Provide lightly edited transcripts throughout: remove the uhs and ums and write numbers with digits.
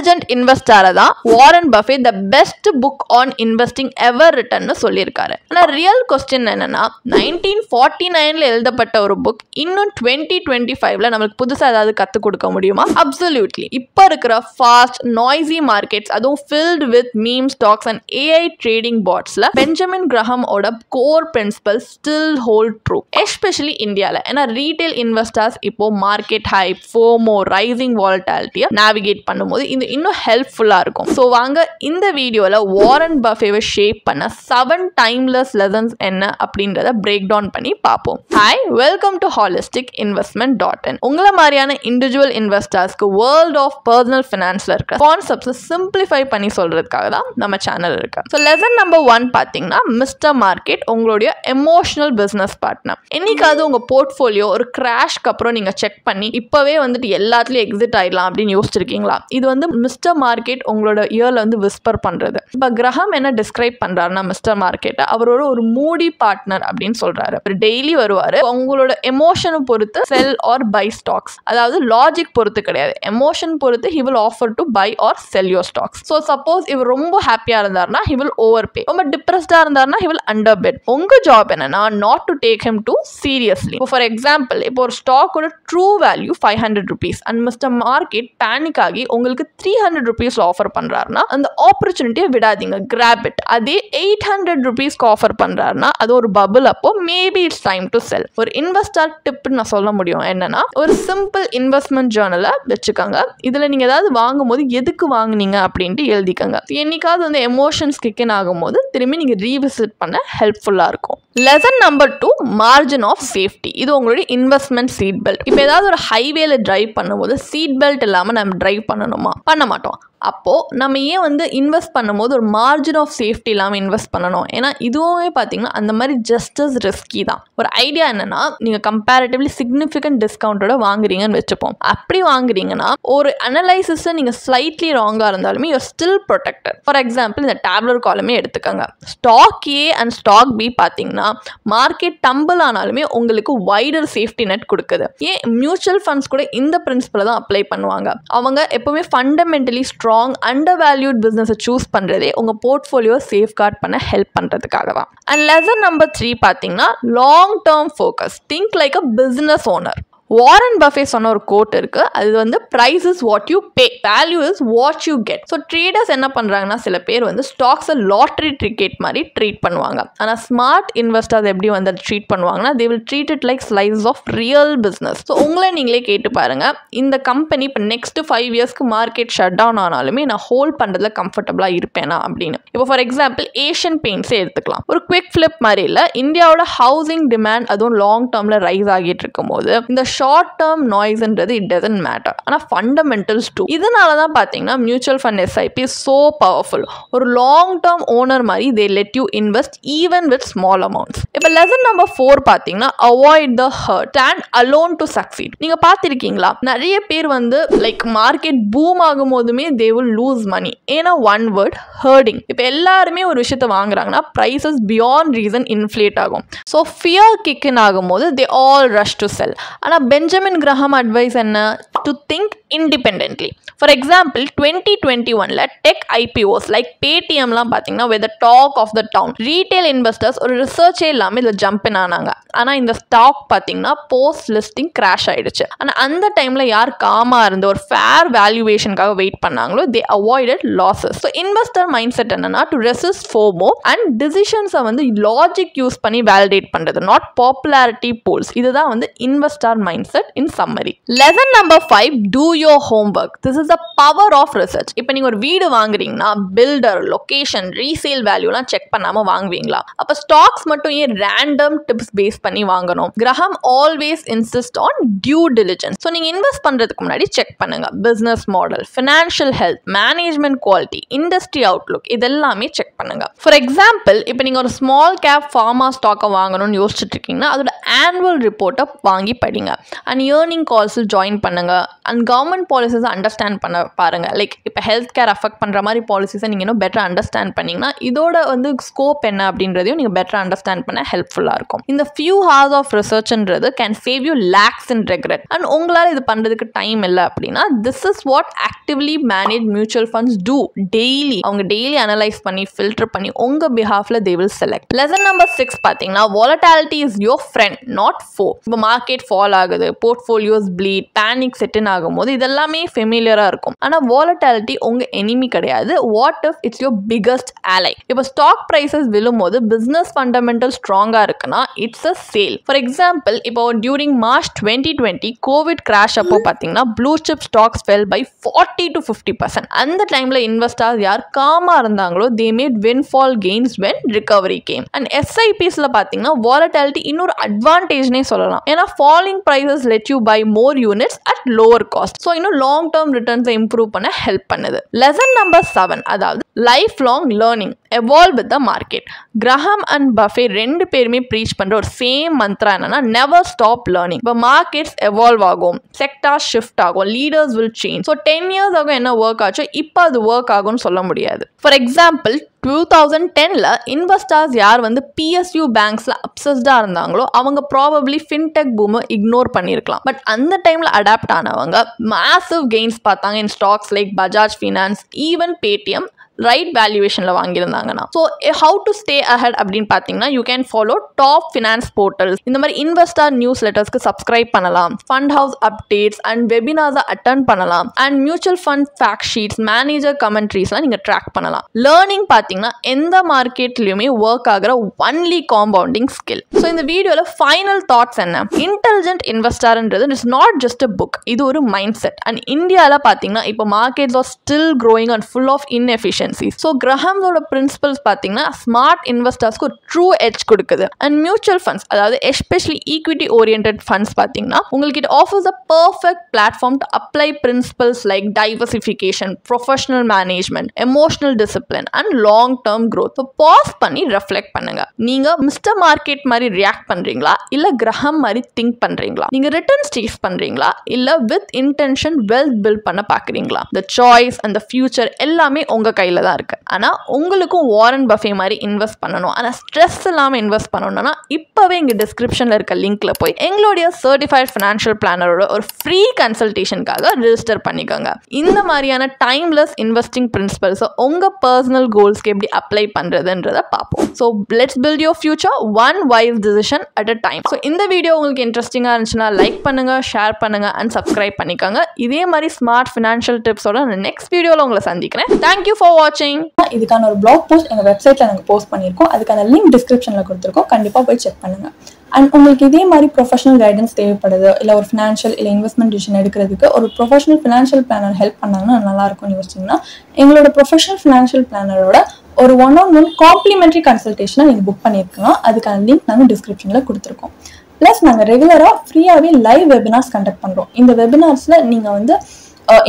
Intelligent இன்வெஸ்டரை தான் Warren Buffett the best book on investing ever ரிட்டன்னு சொல்லியிருக்காரு. ஆனால் ரியல் கொஸ்டின் என்னன்னா 1949 எழுதப்பட்ட ஒரு புக் இன்னும் 2025 நம்மளுக்கு புதுசாக ஏதாவது கற்றுக் கொடுக்க முடியுமா? அப்சல்யூட்லி. இப்போ இருக்கிற ஃபாஸ்ட் நாய்ஸி மார்க்கெட்ஸ், அதுவும் filled with meme stocks and AI trading பாட்ஸில் பெஞ்சமின் கிரஹமோட core principle still hold true, especially இந்தியாவில். ஏன்னா ரீட்டைல் இன்வெஸ்டர்ஸ் இப்போ மார்க்கெட் ஹைப், ஃபோமோ, ரைசிங் வாலட்டிலிட்டியை நேவிகேட் பண்ணும்போது இது இன்னும் ஹெல்ப்ஃபுல்லாக இருக்கும். ஸோ வாங்க இந்த வீடியோவில் வாரன் பஃபெட்டை ஷேப் பண்ண 7 டைம்லெஸ் லெசன்ஸ் என்ன அப்படின்றத பிரேக் டவுன் பண்ணி பார்ப்போம். Hi, welcome to holistic investment dot in. உங்களை மாதிரியான இண்டிவிஜுவல் இன்வெஸ்டர்ஸ்க்கு வேர்ல்ட் ஆஃப் பர்சனல் ஃபினான்ஸில் இருக்க கான்செப்ட்ஸை சிம்பிளிஃபை பண்ணி சொல்றதுக்காக தான் நம்ம சேனல் இருக்கு. ஸோ லெசன் நம்பர் 1 பார்த்தீங்கன்னா, மிஸ்டர் மார்க்கெட் உங்களுடைய எமோஷனல் பிஸ்னஸ் பார்ட்னர். என்னைக்காவது உங்கள் போர்ட்ஃபோலியோ ஒரு கிராஷ்க்கு அப்புறம் நீங்கள் செக் பண்ணி இப்போவே வந்துட்டு எல்லாத்துலேயும் எக்ஸிட் ஆயிடலாம் அப்படின்னு யோசிச்சிருக்கீங்களா? இது வந்து மிஸ்டர் மார்க்கெட் உங்களோட இயர்ல வந்து விஸ்பர் பண்றது. இப்போ கிரஹம் என்ன டிஸ்கிரைப் பண்றாருன்னா, மிஸ்டர் மார்க்கெட்டை அவரோட ஒரு மூடி பார்ட்னர் அப்படின்னு சொல்றாரு. டெய்லி வருவாரு, உங்களோட எமோஷனை பொறுத்து செல் ஆர் பை ஸ்டாக்ஸ், அதாவது லாஜிக் பொறுத்து கிடையாது, எமோஷன் பொறுத்து he will offer to buy or sell your stocks. So suppose இவர் ரொம்ப ஹாப்பியா இருந்தாருன்னா he will overpay, ரொம்ப டிப்ரெஸ்டா இருந்தாருன்னா he will underbid. உங்க ஜாப் என்னன்னா not to take him too seriously. For example, இப்போ ஒரு ஸ்டாக்கோட true value 500 rupees and mister market panic ஆகி உங்களுக்கு 300 rupees ஆஃபர் பண்றாருன்னா அந்த ஆப்பர்ச்சுனிட்டியை விடாதீங்க, கிராப் இட். அதே 800 rupeesக்கு ஆஃபர் பண்றாருன்னா அது ஒரு பபிள், அப்போ maybe it's time to sell. ஒரு இன்வெஸ்டர் டிப் நான் சொல்ல முடியும் என்னன்னா, ஒரு சிம்பிள் இன்வெஸ்ட்மெண்ட் ஜேர்னலை வச்சுக்கோங்க. இதுல நீங்க ஏதாவது வாங்கும் போது எதுக்கு வாங்குனீங்க அப்படின்ட்டு எழுதிக்கோங்க. என்னைக்காவது வந்து எமோஷன்ஸ் கிக்கன் ஆகும்போது திரும்பி நீங்க ரீவிசிட் பண்ண ஹெல்ப்ஃபுல்லா இருக்கும். Lesson number 2, margin of safety. இது உங்களுடைய இன்வெஸ்ட்மெண்ட் சீட் பெல்ட். இப்போ ஏதாவது ஒரு ஹைவேல டிரைவ் பண்ணும்போது சீட் பெல்ட் இல்லாமல் நம்ம டிரைவ் பண்ணணுமா? பண்ண மாட்டோம். அப்போது நம்ம ஏன் வந்து இன்வெஸ்ட் பண்ணும்போது ஒரு மார்ஜின் ஆஃப் சேஃப்டி இல்லாமல் இன்வெஸ்ட் பண்ணணும்? ஏன்னா இதுவுமே பார்த்தீங்கன்னா அந்த மாதிரி ஜஸ்டஸ் ரிஸ்கி தான். ஒரு ஐடியா என்னன்னா, நீங்கள் கம்பேரிட்டிவ்லி சிக்னிஃபிகண்ட் டிஸ்கவுண்டோட வாங்குறீங்கன்னு வச்சுப்போம். அப்படி வாங்குறீங்கன்னா ஒரு அனலைசிஸை நீங்கள் ஸ்லைட்லி ராங்காக இருந்தாலுமே you're still protected. For example, இந்த டேப்லர் காலமே எடுத்துக்கோங்க. Stock A and stock B பார்த்தீங்கன்னா மார்க்கெட் டம்பிள் ஆனாலுமே உங்களுக்கு வைடர் சேஃப்டி நெட் கொடுக்குது. ஏன் மியூச்சுவல் ஃபண்ட்ஸ் கூட இந்த பிரின்சிபலை தான் அப்ளை பண்ணுவாங்க. அவங்க எப்பவுமே fundamentally strong undervalued business choose பண்றதே உங்க போர்ட்ஃபோலியோ சேஃப்கார்ட் பண்ண ஹெல்ப் பண்றதுக்காக தான். அண்ட் லெசன் நம்பர் 3 பார்த்தீங்கன்னா, long term focus. Think like a business owner. Warren Buffett சொன்ன ஒரு கோட் இருக்கு, அது வந்து price is what you pay, value is what you get. So traders என்ன பண்றாங்கன்னா, சில பேர் வந்து ஸ்டாக்ஸை லாட்ரி டிக்கெட் மாதிரி ட்ரீட் பண்ணுவாங்க. ஆனால் ஸ்மார்ட் இன்வெஸ்டர்ஸ் எப்படி வந்து ட்ரீட் பண்ணுவாங்கன்னா, they will treat it like slice of real business. So உங்களை நீங்களே கேட்டு பாருங்க, இந்த கம்பெனி இப்போ நெக்ஸ்ட் 5 இயர்ஸ்க்கு மார்க்கெட் ஷட் டவுன் ஆனாலுமே நான் ஹோல்ட் பண்ணுறதுல கம்ஃபர்டபுளாக இருப்பேனா அப்படின்னு. இப்போ ஃபார் எக்ஸாம்பிள் ஏஷியன் பெயிண்ட்ஸே எடுத்துக்கலாம். ஒரு குவிக் ஃபிளிப் மாதிரி இல்லை, இந்தியாவோட ஹவுசிங் டிமாண்ட் அதுவும் லாங் டேர்மில் ரைஸ் ஆகிட்டு இருக்கும் போது இந்த ஷார்ட் டேர்ம் நாய்ஸ்ன்றது இட் டசன்ட் மேட்டர். ஆனால் ஃபண்டமெண்டல்ஸ் டூ. இதனால தான் பார்த்தீங்கன்னா mutual fund SIP so powerful. ஒரு லாங் டேர்ம் ஓனர் மாதிரி they let you invest even with small amounts. இப்போ லெசன் நம்பர் 4 பார்த்தீங்கன்னா, avoid the herd, stand alone to succeed. நீங்க பார்த்திருக்கீங்களா, நிறைய பேர் வந்து லைக் மார்க்கெட் பூம் ஆகும் போதுமே தே வில் லூஸ் மணி. ஏன்னா ஒன் வேர்ட், ஹர்டிங். இப்போ எல்லாருமே ஒரு விஷயத்தை வாங்குறாங்கன்னா ப்ரைஸஸ் பியாண்ட் ரீசன் இன்ஃப்ளேட் ஆகும். ஸோ ஃபியர் கிக்கின் ஆகும்போது they all rush to sell. ஆனால் பெஞ்சமின் கிரஹம் அட்வைஸ் என்ன? To think independently. For example, 2021ல டெக் ஐபிஓஸ் லைக் பேடிஎம்லாம் பார்த்தீங்கன்னா with the talk of the town. Retail investors ஒரு ரிசர்ச்சே இல்லாமல் இதில் ஜம்ப் இன் ஆனாங்க. ஆனால் இந்த ஸ்டாக் பார்த்தீங்கன்னா போஸ்ட் லிஸ்டிங் கிராஷ் ஆயிடுச்சு. ஆனால் அந்த டைமில் யார் காமாக இருந்து ஒரு ஃபேர் வேல்யூவேஷனுக்காக வெயிட் பண்ணாங்களோ they avoided losses. So investor mindset என்னன்னா, டு ரெசிஸ்ட் ஃபோமோ அண்ட் டிசிஷன்ஸை வந்து லாஜிக் யூஸ் பண்ணி வேலிடேட் பண்ணுறது, நாட் பாப்புலாரிட்டி போல்ஸ். இதுதான் வந்து investor mindset in summary. Lesson number 5, do your homework. This is the power of research. இப்போ நீங்கள் ஒரு வீடு வாங்குறீங்கன்னா பில்டர், லொகேஷன், ரீசேல் வேல்யூலாம் செக் பண்ணாமல் வாங்குவீங்களா? அப்போ ஸ்டாக்ஸ் மட்டும் ஏன் ரேண்டம் டிப்ஸ் பேஸ் பண்ணி வாங்கணும்? Graham always insist on due diligence. So நீங்கள் இன்வெஸ்ட் பண்ணுறதுக்கு முன்னாடி செக் பண்ணுங்க. Business model, financial health, management quality, industry outlook, இதெல்லாமே செக் பண்ணுங்க. ஃபார் எக்ஸாம்பிள், இப்போ நீங்கள் ஒரு ஸ்மால் கேப் ஃபார்மா ஸ்டாக்கை வாங்கணும்னு யோசிச்சுட்டு இருக்கீங்கன்னா அதோட ஆனுவல் ரிப்போர்ட்டை வாங்கி படிங்க. அண்ட் ஏர்னிங் கால்ஸில் ஜாயின் பண்ணுங்க. அண்ட் கவர்மெண்ட் கவர்மெண்ட் பாலிசிஸை அண்டர்ஸ்டாண்ட் பண்ண பாருங்கள். லைக் இப்போ ஹெல்த் கேர் அஃபெக்ட் பண்ணுற மாதிரி பாலிசிஸை நீங்கள் இன்னும் பெட்டர் அண்டர்ஸ்டாண்ட் பண்ணிங்கன்னா இதோட வந்து ஸ்கோப் என்ன அப்படின்றதையும் நீங்கள் பெட்டர் அண்டர்ஸ்டாண்ட் பண்ண ஹெல்ப்ஃபுல்லாக இருக்கும். இந்த ஃபியூ ஹார்ஸ் ஆஃப் ரிசர்ச்ன்றது can save you lakhs in regret. And உங்களால் இது பண்ணுறதுக்கு டைம் இல்லை அப்படின்னா this is what actively manage mutual funds do. Daily அவங்க டெய்லி அனலைஸ் பண்ணி ஃபில்டர் பண்ணி உங்கள் பிஹாஃபில் they will select. Lesson number 6 பார்த்தீங்கன்னா volatility is your friend not foe. இப்போ மார்க்கெட் ஃபால் ஆகுது, போர்ட்ஃபோலியோஸ் ப்ளீட், பேனிக் செட்டின் ஆகும்போது இதெல்லாமே ஃபெமிலியராக இருக்கும். ஆனால் வாலட்டாலிட்டி உங்கள் எனிமி கிடையாது. What if it's your biggest ally. இப்போ ஸ்டாக் ப்ரைஸஸ் விழும்போது பிஸ்னஸ் ஃபண்டமெண்டல் ஸ்ட்ராங்காக இருக்குன்னா it's a sale. For example இப்போ டியூரிங் மார்ச் 2020 கோவிட் கிராஷ் அப்போ பார்த்தீங்கன்னா blue chip stocks fell by 40 to 50%. அந்த டைமில் இன்வெஸ்டர்ஸ் யார் காமாக இருந்தாங்களோ they made windfall gains when recovery came. And எஸ்ஐபிஸில் பார்த்தீங்கன்னா வாலட்டாலிட்டி இன்னொரு அட்வான்டேஜ்னே சொல்லலாம். ஏன்னா falling prices let you buy more units at lower cost. So இன்னும் லாங் டேர்ம் ரிட்டர்ன்ஸை இம்ப்ரூவ் பண்ண ஹெல்ப் பண்ணுது. லெசன் நம்பர் 7 அதாவது life long learning evolve with the market. Graham and buffet ரெண்டு பேருமே ப்ரீச் பண்ணுற ஒரு சேம் மந்த்ரா என்னன்னா நெவர் ஸ்டாப் லேர்னிங். இப்போ மார்க்கெட்ஸ் எவால்வ் ஆகும், செக்டார் ஷிஃப்ட் ஆகும், leaders will change. So 10 years ஆகும் என்ன ஒர்க் ஆச்சோ இப்போ அது ஒர்க் ஆகும்னு சொல்ல முடியாது. ஃபார் எக்ஸாம்பிள் 2010ல் இன்வெஸ்டர்ஸ் யார் வந்து பிஎஸ்யூ பேங்க்ஸில் அப்சஸ்டாக இருந்தாங்களோ அவங்க ப்ராபப்ளி ஃபின்டெக் பூமை இக்னோர் பண்ணியிருக்கலாம். பட் அந்த டைமில் அடாப்ட் ஆனவங்க மேசிவ் கெயின்ஸ் பார்த்தாங்க in stocks like Bajaj Finance, even Paytm right வேல்யூவேஷனில் வாங்கியிருந்தாங்கன்னா. So how to stay ahead அப்படின்னு பார்த்தீங்கன்னா you can follow top finance portals. இந்த மாதிரி இன்வெஸ்டர் நியூஸ் லெட்டர்ஸ்க்கு சப்ஸ்கிரைப் பண்ணலாம், ஃபண்ட் ஹவுஸ் அப்டேட்ஸ் அண்ட் வெபினார்ஸை அட்டென்ட் பண்ணலாம், and mutual fund fact sheets, manager கமெண்ட்ரிஸ்லாம் நீங்கள் ட்ராக் பண்ணலாம். லேர்னிங் பார்த்தீங்கன்னா எந்த மார்க்கெட்லையுமே ஒர்க் ஆகிற ஒன்லி காம்பவுண்டிங் ஸ்கில். ஸோ இந்த வீடியோவில் ஃபைனல் தாட்ஸ் என்ன? இன்டெலிஜென்ட் இன்வெஸ்டர்ன்றது it's not just a book, இது ஒரு மைண்ட் செட். அண்ட் இந்தியாவில் பார்த்தீங்கன்னா இப்போ markets are still growing and full of inefficiency. So கிரஹாமோட பிரின்சிபல்ஸ் பார்த்தீங்கன்னா ஸ்மார்ட் இன்வெஸ்டர்ஸ்க்கு ஒரு ட்ரூ எட்ஜ் கொடுக்குது. அண்ட் மியூச்சுவல் ஃபண்ட்ஸ் அதாவது எஸ்பெஷலி ஈக்விட்டி ஓரியன்ட் ஃபண்ட்ஸ் பார்த்தீங்கன்னா உங்களுக்கு it offers a perfect platform to apply principles like diversification, professional management, emotional discipline and long term growth. So pass பண்ணி reflect பண்ணுங்க. நீங்க mister market மாதிரி react பண்றீங்களா இல்ல Graham மாதிரி திங்க் பண்றீங்களா? நீங்க ரிட்டர்ன்ஸ் சேஸ் பண்றீங்களா இல்ல வித் இன்டென்ஷன் வெல்த் பில்ட் பண்ண பாக்குறீங்களா? The choice and the future எல்லாமே உங்க கையில தான் இருக்கு. ஆனா உங்களுக்கும் வாரன் பஃபே மாதிரி இன்வெஸ்ட் பண்ணணும், ஆனா ஸ்ட்ரெஸ் இல்லாம இன்வெஸ்ட் பண்ணணும்னா இப்பவே இங்க டிஸ்கிரிப்ஷன்ல இருக்க லிங்க்ல போய் எங்களுடைய சர்டிஃபைட் ஃபினான்ஷியல் பிளானரோட ஒரு ஃப்ரீ கன்சல்டேஷனுக்காக ரெஜிஸ்டர் பண்ணிக்கோங்க. இந்த மாதிரியான டைம்லெஸ் இன்வெஸ்டிங் பிரின்சிபல்ஸ் உங்க பர்சனல் கோல்ஸ்க்கு எப்படி அப்ளை பண்றதுன்றத பார்ப்போம். So let's build your future one wise decision at a time. So இந்த வீடியோ உங்களுக்கு இன்ட்ரெஸ்டிங்காக இருந்துச்சுன்னா லைக் பண்ணுங்க, ஷேர் பண்ணுங்க அண்ட் சப்ஸ்கிரைப் பண்ணிக்கோங்க. இதே மாதிரி ஸ்மார்ட் ஃபினான்ஷியல் டிப்ஸோட நெக்ஸ்ட் வீடியோவில் உங்களை சந்திக்கிறேன். தேங்க்யூ ஃபார் வாட்சிங். இதுக்கான ஒரு பிளாக் போஸ்ட் எங்க வெப்சைட்ல நாங்கள் போஸ்ட் பண்ணியிருக்கோம். அதுக்கான லிங்க் டிஸ்கிரிப்ஷன்ல கொடுத்துருக்கோம். கண்டிப்பா போய் செக் பண்ணுங்க. அண்ட் உங்களுக்கு இதே மாதிரி ப்ரொஃபஷனல் கைடன்ஸ் தேவைப்படுது, இல்லை ஒரு ஃபினான்ஷியல் இல்லை இன்வெஸ்ட்மெண்ட் டிசிஷன் எடுக்கிறதுக்கு ஒரு ப்ரொஃபஷனல் ஃபினான்ஷியல் பிளானர் ஹெல்ப் பண்ணாங்கன்னா நல்லா இருக்கும்னு யோசிச்சிங்கன்னா எங்களோட ப்ரொஃபஷனல் ஃபினான்ஷியல் பிளானரோட ஒரு 1-on-1 காம்ப்ளிமெண்ட்ரி கன்சல்டேஷனை நீங்கள் புக் பண்ணியிருக்கலாம். அதுக்கான லிங்க் நாங்கள் டிஸ்கிரிப்ஷனில் கொடுத்துருக்கோம். ப்ளஸ் நாங்கள் ரெகுலராக ஃப்ரீயாகவே லைவ் வெபினார்ஸ் கண்டக்ட் பண்ணுறோம். இந்த வெபினார்ஸில் நீங்கள் வந்து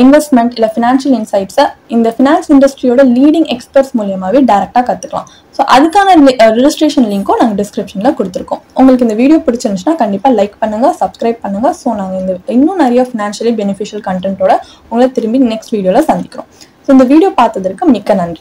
இன்வெஸ்ட்மெண்ட் இல்லை ஃபினான்ஷியல் இன்சைட்ஸை இந்த ஃபினான்ஸ் இண்டஸ்ட்ரியோட லீடிங் எக்ஸ்பர்ட்ஸ் மூலியமாகவே டேரெக்டாக கற்றுக்கலாம். ஸோ அதுக்கான ரெஜிஸ்ட்ரேஷன் லிங்க்கும் நாங்கள் டிஸ்கிரிப்ஷனில் கொடுத்துருக்கோம். உங்களுக்கு இந்த வீடியோ பிடிச்சிருந்துச்சுன்னா கண்டிப்பாக லைக் பண்ணுங்கள், சப்ஸ்கிரைப் பண்ணுங்கள். ஸோ நாங்கள் இன்னும் நிறைய ஃபினான்ஷியலி பெனிஃபிஷியல் கண்டென்ட்டோட உங்களை திரும்பி நெக்ஸ்ட் வீடியோவில் சந்திக்கிறோம். ஸோ இந்த வீடியோ பார்த்ததற்கு மிக்க நன்றி.